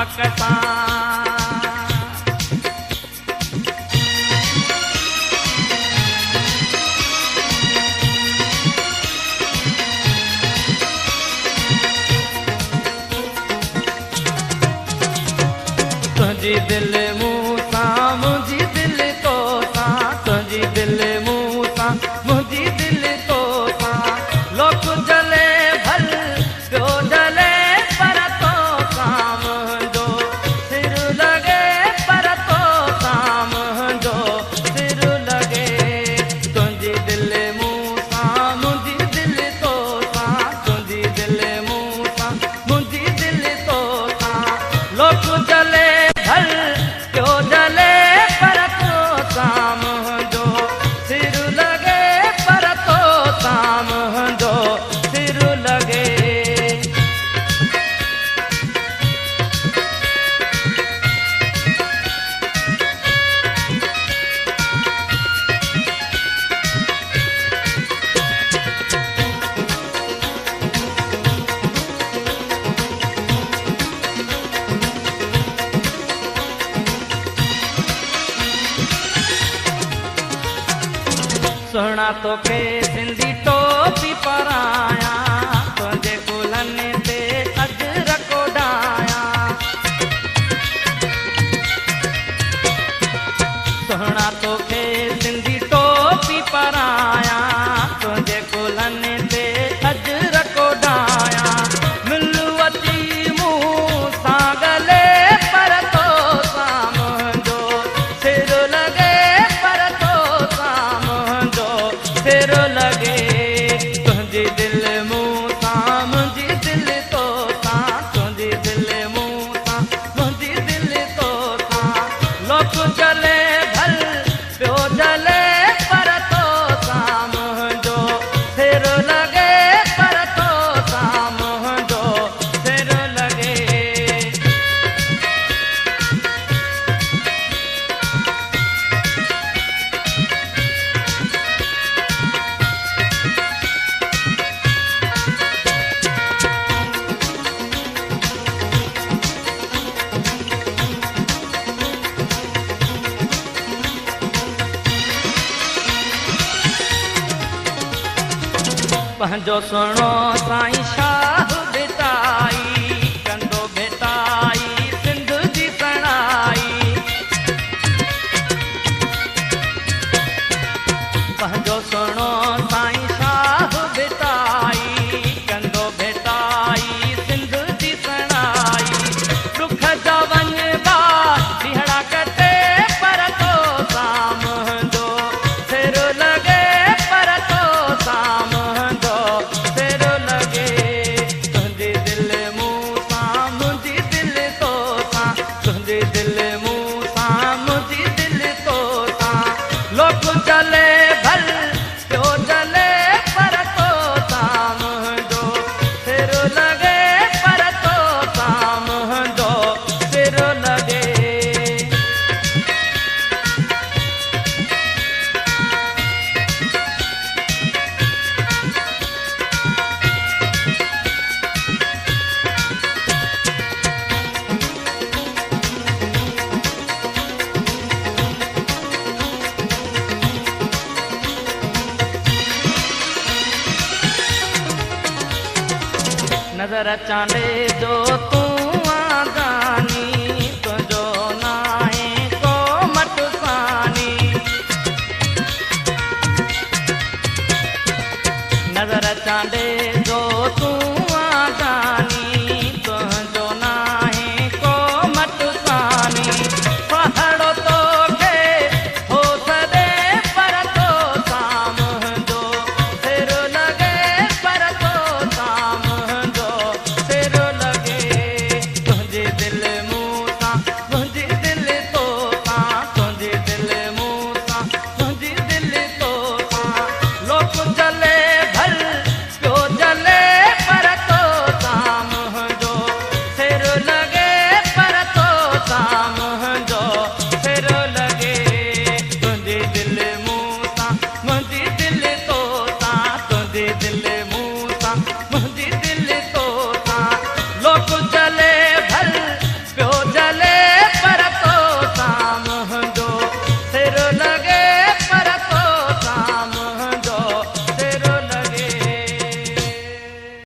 बकता तुझी दिल मूसा मुझी दिल तो सा तुझी दिल मूसा मुझी दिल तो सा लोक जले भल क्यों जले पर तो काम जो सिर लगे पर तो काम जो सिर लगे तुझी दिल मूसा मुझी दिल तो सा तुझी दिल मूसा मुझी दिल तो सा लोक जले क्यों जले पर तो साम जो सिर लगे पर तो साम जो सिर लगे सोना तो के सिंधी टोपी पराया तुझे कुलन ते अजरक उडाया सोना तो के सिंधी टोपी पराया तुझे कुलन ते अजरक उडाया मिलवती मुंह सागले पर तो साम जो सिर लगे पर तो साम सिर लगे तुझी दिल मूसा मुझी दिल तो सा तुझी दिल मूसा मुझी दिल तो सा लोक जले भल प्यो जले पर तो साम जो सिर लगे पर तो साम जो सिर लगे पंहिंजो सुणो साईं शाह बिताई कंदो भेटाई सिंध जी सणाई पंहिंजो सुणो साईं शाह बिताई कंदो भेटाई सिंध जी सणाई दुख जा वञबा ॾींहड़ा कटे पर तो साम जो सिर लगे पर तो साम लोक जले भल क्यों जले पर तो साम जो सिर लगे पर तो साम जो सिर लगे नजर चांदे जो तू आगानी तुझो नाहे को मटसानी नजर चांदे